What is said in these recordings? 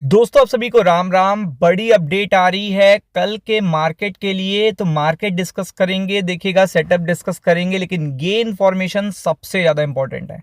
दोस्तों आप सभी को राम राम। बड़ी अपडेट आ रही है कल के मार्केट के लिए। तो मार्केट डिस्कस करेंगे, देखिएगा सेटअप डिस्कस करेंगे, लेकिन ये इन्फॉर्मेशन सबसे ज़्यादा इंपॉर्टेंट है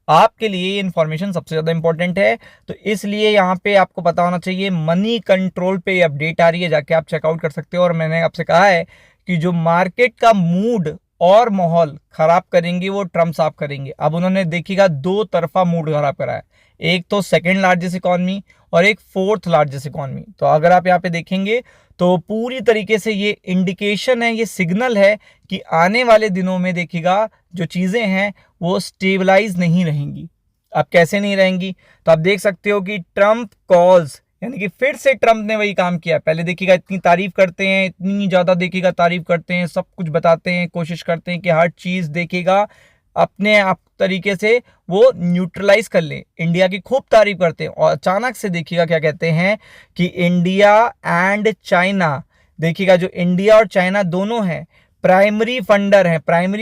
आपके लिए। ये इन्फॉर्मेशन सबसे ज़्यादा इंपॉर्टेंट है, तो इसलिए यहाँ पे आपको पता होना चाहिए। मनी कंट्रोल पे ये अपडेट आ रही है, जाके आप चेकआउट कर सकते हो। और मैंने आपसे कहा है कि जो मार्केट का मूड और माहौल खराब करेंगे वो ट्रम्प साहब करेंगे। अब उन्होंने देखिएगा दो तरफा मूड खराब करा है, एक तो सेकेंड लार्जेस्ट इकॉनमी और एक फोर्थ लार्जेस्ट इकॉनमी। तो अगर आप यहाँ पे देखेंगे तो पूरी तरीके से ये इंडिकेशन है, ये सिग्नल है कि आने वाले दिनों में देखिएगा जो चीज़ें हैं वो स्टेबलाइज नहीं रहेंगी। अब कैसे नहीं रहेंगी, तो आप देख सकते हो कि ट्रम्प कॉल्स, यानी कि फिर से ट्रम्प ने वही काम किया। पहले देखिएगा इतनी तारीफ करते हैं, इतनी ज़्यादा देखिएगा तारीफ करते हैं, सब कुछ बताते हैं, कोशिश करते हैं कि हर चीज़ देखिएगा अपने आप तरीके से वो न्यूट्रलाइज कर ले। इंडिया की खूब तारीफ करते हैं और अचानक से देखिएगा क्या कहते हैं कि इंडिया एंड चाइना, देखिएगा जो इंडिया और चाइना दोनों हैं प्राइमरी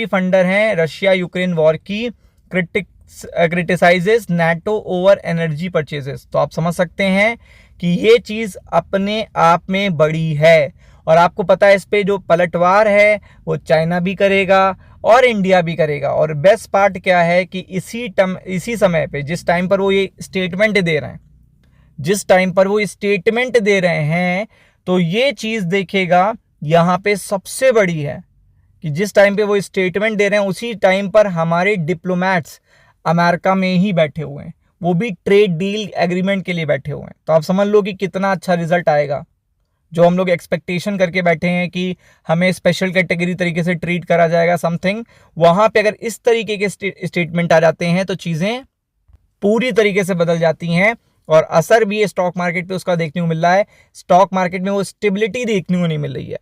फंडर हैं रशिया यूक्रेन वॉर की। Criticises NATO over energy purchases. तो आप समझ सकते हैं कि ये चीज़ अपने आप में बड़ी है। और आपको पता है इस पे जो पलटवार है वो चाइना भी करेगा और इंडिया भी करेगा। और बेस्ट पार्ट क्या है कि इसी समय पे जिस टाइम पर वो ये स्टेटमेंट दे रहे हैं तो ये चीज़ देखेगा यहाँ पे सबसे बड़ी है कि जिस टाइम पे वो स्टेटमेंट दे रहे हैं उसी टाइम पर हमारे डिप्लोमैट्स अमेरिका में ही बैठे हुए हैं, वो भी ट्रेड डील एग्रीमेंट के लिए बैठे हुए हैं। तो आप समझ लो कि कितना अच्छा रिजल्ट आएगा। जो हम लोग एक्सपेक्टेशन करके बैठे हैं कि हमें स्पेशल कैटेगरी तरीके से ट्रीट करा जाएगा समथिंग, वहां पे अगर इस तरीके के स्टेटमेंट आ जाते हैं तो चीज़ें पूरी तरीके से बदल जाती हैं। और असर भी स्टॉक मार्केट पे उसका देखने को मिल रहा है। स्टॉक मार्केट में वो स्टेबिलिटी देखने को नहीं मिल रही है।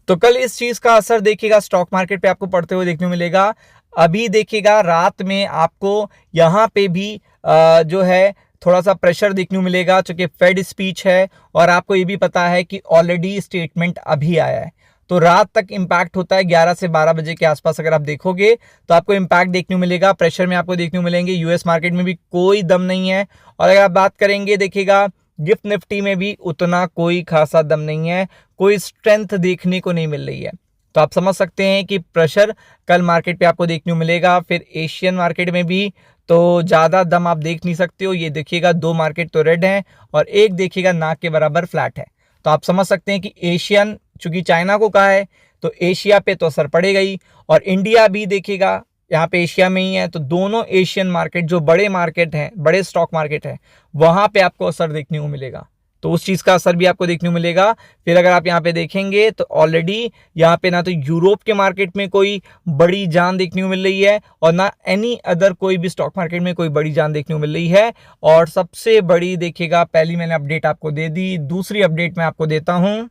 तो कल इस चीज का असर देखिएगा स्टॉक मार्केट पे आपको पड़ते हुए देखने को मिलेगा। अभी देखिएगा रात में आपको यहाँ पे भी जो है थोड़ा सा प्रेशर देखने को मिलेगा, चूंकि फेड स्पीच है और आपको ये भी पता है कि ऑलरेडी स्टेटमेंट अभी आया है। तो रात तक इम्पैक्ट होता है 11 से 12 बजे के आसपास। अगर आप देखोगे तो आपको इम्पैक्ट देखने को मिलेगा, प्रेशर में आपको देखने को मिलेंगे। यूएस मार्केट में भी कोई दम नहीं है। और अगर आप बात करेंगे देखिएगा गिफ्ट निफ्टी में भी उतना कोई खासा दम नहीं है, कोई स्ट्रेंथ देखने को नहीं मिल रही है। तो आप समझ सकते हैं कि प्रेशर कल मार्केट पे आपको देखने को मिलेगा। फिर एशियन मार्केट में भी तो ज़्यादा दम आप देख नहीं सकते हो। ये देखिएगा दो मार्केट तो रेड हैं और एक देखिएगा नाक के बराबर फ्लैट है। तो आप समझ सकते हैं कि एशियन, चूंकि चाइना को कहा है तो एशिया पे तो असर पड़ेगा ही। और इंडिया भी देखिएगा यहाँ पे एशिया में ही है, तो दोनों एशियन मार्केट जो बड़े मार्केट हैं, बड़े स्टॉक मार्केट है, वहां पे आपको असर देखने को मिलेगा। तो उस चीज का असर भी आपको देखने को मिलेगा। फिर अगर आप यहाँ पे देखेंगे तो ऑलरेडी यहाँ पे ना तो यूरोप के मार्केट में कोई बड़ी जान देखने को मिल रही है और ना एनी अदर कोई भी स्टॉक मार्केट में कोई बड़ी जान देखने को मिल रही है। और सबसे बड़ी देखिएगा, पहली मैंने अपडेट आपको दे दी, दूसरी अपडेट मैं आपको देता हूं।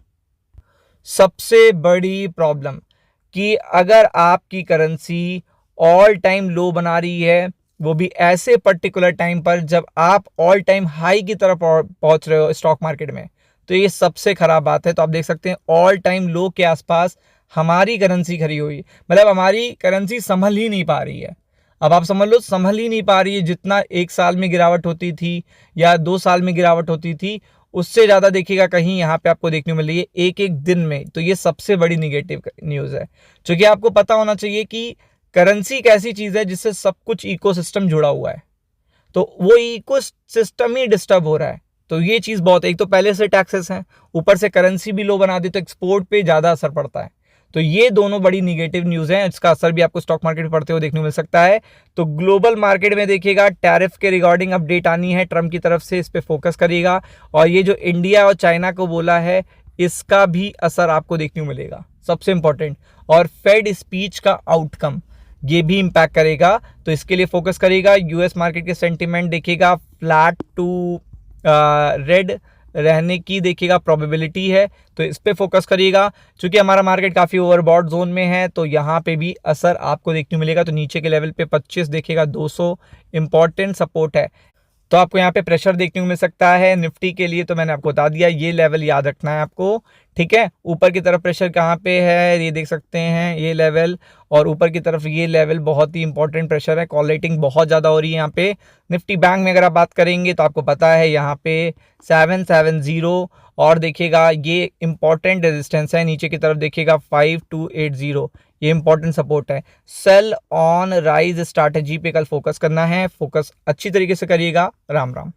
सबसे बड़ी प्रॉब्लम कि अगर आपकी करेंसी ऑल टाइम लो बना रही है, वो भी ऐसे पर्टिकुलर टाइम पर जब आप ऑल टाइम हाई की तरफ पहुंच रहे हो स्टॉक मार्केट में, तो ये सबसे खराब बात है। तो आप देख सकते हैं ऑल टाइम लो के आसपास हमारी करेंसी खड़ी हुई, मतलब हमारी करेंसी संभल ही नहीं पा रही है। अब आप समझ लो संभल ही नहीं पा रही है। जितना एक साल में गिरावट होती थी या 2 साल में गिरावट होती थी, उससे ज़्यादा देखिएगा कहीं यहाँ पे आपको देखने को मिल रही है एक एक दिन में। तो ये सबसे बड़ी निगेटिव न्यूज़ है। क्योंकि आपको पता होना चाहिए कि करेंसी एक ऐसी चीज़ है जिससे सब कुछ इकोसिस्टम जुड़ा हुआ है, तो वो इकोसिस्टम ही डिस्टर्ब हो रहा है। तो ये चीज़ बहुत है। एक तो पहले से टैक्सेस हैं, ऊपर से करेंसी भी लो बना दे तो एक्सपोर्ट पे ज़्यादा असर पड़ता है। तो ये दोनों बड़ी निगेटिव न्यूज़ हैं, इसका असर भी आपको स्टॉक मार्केट में पड़ते हुए देखने को मिल सकता है। तो ग्लोबल मार्केट में देखिएगा टैरिफ के रिगार्डिंग अपडेट आनी है ट्रम्प की तरफ से, इस पर फोकस करिएगा। और ये जो इंडिया और चाइना को बोला है, इसका भी असर आपको देखने को मिलेगा, सबसे इंपॉर्टेंट। और फेड स्पीच का आउटकम ये भी इम्पैक्ट करेगा, तो इसके लिए फोकस करिएगा। यूएस मार्केट के सेंटीमेंट देखिएगा फ्लैट टू रेड रहने की देखिएगा प्रोबेबिलिटी है, तो इस पे फोकस करिएगा। चूंकि हमारा मार्केट काफ़ी ओवरबॉट जोन में है, तो यहाँ पे भी असर आपको देखने को मिलेगा। तो नीचे के लेवल पे 25 देखिएगा 200 इंपॉर्टेंट सपोर्ट है, तो आपको यहाँ पे प्रेशर देखने को मिल सकता है। निफ्टी के लिए तो मैंने आपको बता दिया, ये लेवल याद रखना है आपको ठीक है। ऊपर की तरफ प्रेशर कहाँ पे है, ये देख सकते हैं ये लेवल, और ऊपर की तरफ ये लेवल बहुत ही इंपॉर्टेंट प्रेशर है। कॉल रेटिंग बहुत ज़्यादा हो रही है यहाँ पे। निफ्टी बैंक में अगर आप बात करेंगे तो आपको पता है यहाँ पे 770, और देखिएगा ये इंपॉर्टेंट रेजिस्टेंस है। नीचे की तरफ देखिएगा 5280, ये इंपॉर्टेंट सपोर्ट है। सेल ऑन राइज स्ट्रैटेजी पे कल फोकस करना है, फोकस अच्छी तरीके से करिएगा। राम राम।